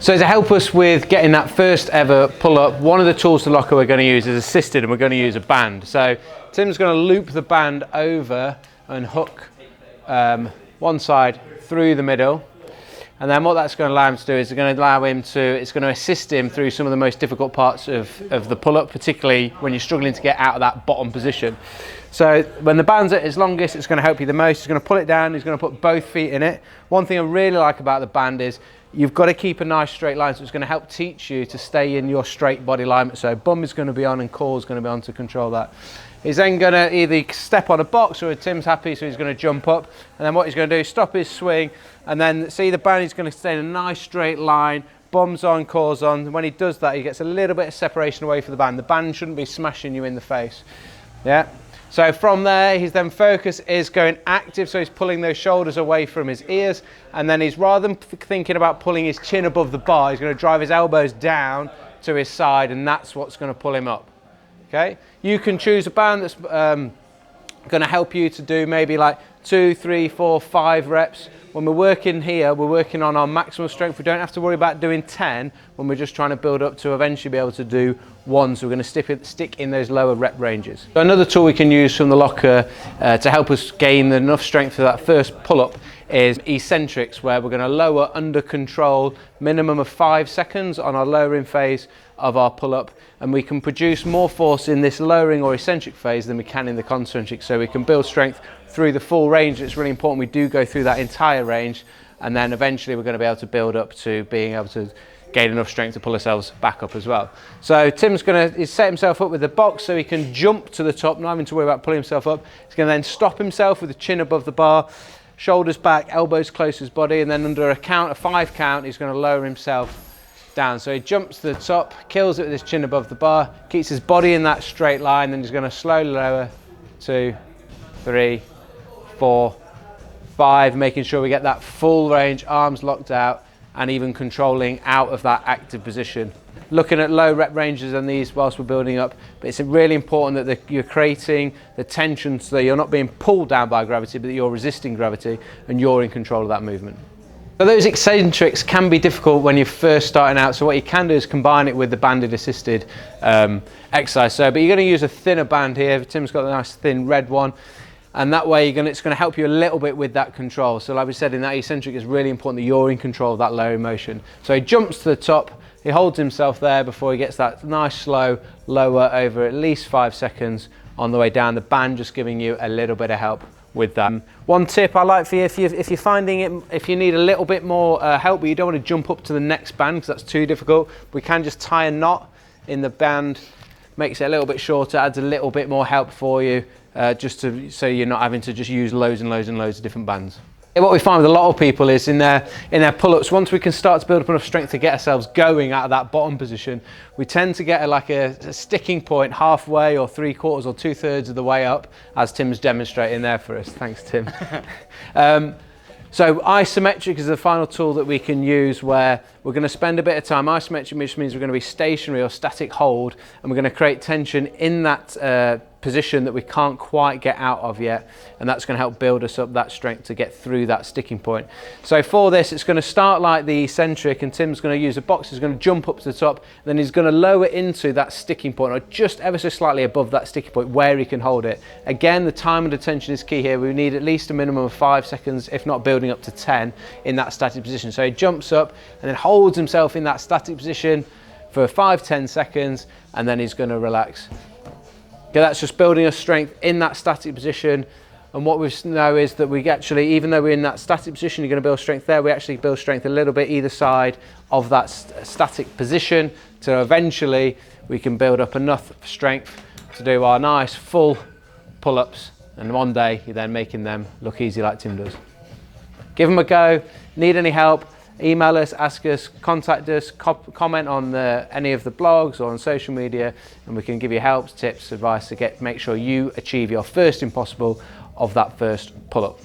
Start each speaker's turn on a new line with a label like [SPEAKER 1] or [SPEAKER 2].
[SPEAKER 1] So to help us with getting that first ever pull-up, one of the tools to locker we're going to use is assisted, and we're going to use a band. So Tim's going to loop the band over and hook one side through the middle. And then what that's going to allow him to do is it's going to assist him through some of the most difficult parts of the pull-up, particularly when you're struggling to get out of that bottom position. So when the band's at its longest, it's going to help you the most. He's going to pull it down, he's going to put both feet in it. One thing I really like about the band is you've got to keep a nice straight line, so it's going to help teach you to stay in your straight body alignment. So bum is going to be on and core is going to be on to control that. He's then going to either step on a box, or Tim's happy, so he's going to jump up. And then what he's going to do is stop his swing, and then see the band, he's going to stay in a nice straight line, bum's on, core's on. And when he does that, he gets a little bit of separation away from the band. The band shouldn't be smashing you in the face. Yeah. So from there, his then focus is going active, so he's pulling those shoulders away from his ears, and then he's, rather than thinking about pulling his chin above the bar, he's going to drive his elbows down to his side, and that's what's going to pull him up. Okay, you can choose a band that's going to help you to do maybe like 2, 3, 4, 5 reps. When we're working here, we're working on our maximal strength. We don't have to worry about doing 10 when we're just trying to build up to eventually be able to do 1. So we're going to stick in those lower rep ranges. So another tool we can use from the locker to help us gain enough strength for that first pull-up is eccentrics, where we're going to lower under control, minimum of 5 seconds on our lowering phase of our pull-up, and we can produce more force in this lowering or eccentric phase than we can in the concentric, so we can build strength through the full range. It's really important we do go through that entire range, and then eventually we're going to be able to build up to being able to gain enough strength to pull ourselves back up as well. So Tim's going to set himself up with the box so he can jump to the top, not having to worry about pulling himself up. He's going to then stop himself with the chin above the bar, shoulders back, elbows close to his body, and then under a 5 count, he's going to lower himself down. So he jumps to the top, kills it with his chin above the bar, keeps his body in that straight line, then he's going to slowly lower 2, 3, 4, 5, making sure we get that full range, arms locked out, and even controlling out of that active position. Looking at low rep ranges on these whilst we're building up, but it's really important that you're creating the tension so that you're not being pulled down by gravity, but that you're resisting gravity and you're in control of that movement. So those eccentrics can be difficult when you're first starting out, so what you can do is combine it with the banded assisted exercise. But you're going to use a thinner band here. Tim's got a nice thin red one, and that way it's going to help you a little bit with that control. So like we said, in that eccentric, it's really important that you're in control of that lower motion. So he jumps to the top, he holds himself there before he gets that nice slow lower over at least 5 seconds on the way down, the band just giving you a little bit of help with that. One tip I like for you, if you're finding it, if you need a little bit more help, but you don't want to jump up to the next band because that's too difficult, we can just tie a knot in the band, makes it a little bit shorter, adds a little bit more help for you, so you're not having to just use loads and loads and loads of different bands. What we find with a lot of people is in their pull-ups, once we can start to build up enough strength to get ourselves going out of that bottom position, we tend to get a sticking point halfway or 3/4 or 2/3 of the way up, as Tim's demonstrating there for us. Thanks, Tim. So isometric is the final tool that we can use, where we're going to spend a bit of time. Isometric, which means we're going to be stationary or static hold, and we're going to create tension in that position that we can't quite get out of yet, and that's going to help build us up that strength to get through that sticking point. So for this, it's going to start like the eccentric, and Tim's going to use a box. He's going to jump up to the top, then he's going to lower into that sticking point, or just ever so slightly above that sticking point where he can hold it. Again, the time under tension is key here. We need at least a minimum of 5 seconds, if not building up to 10 in that static position. So he jumps up and then holds himself in that static position for 5-10 seconds, and then he's going to relax. Okay, that's just building a strength in that static position. And what we know is that we actually, even though we're in that static position, you're going to build strength there, we actually build strength a little bit either side of that static position, so eventually we can build up enough strength to do our nice full pull-ups, and one day you're then making them look easy like Tim does. Give them a go. Need any help? Email us, ask us, contact us, comment on any of the blogs or on social media, and we can give you help, tips, advice to make sure you achieve your first impossible of that first pull-up.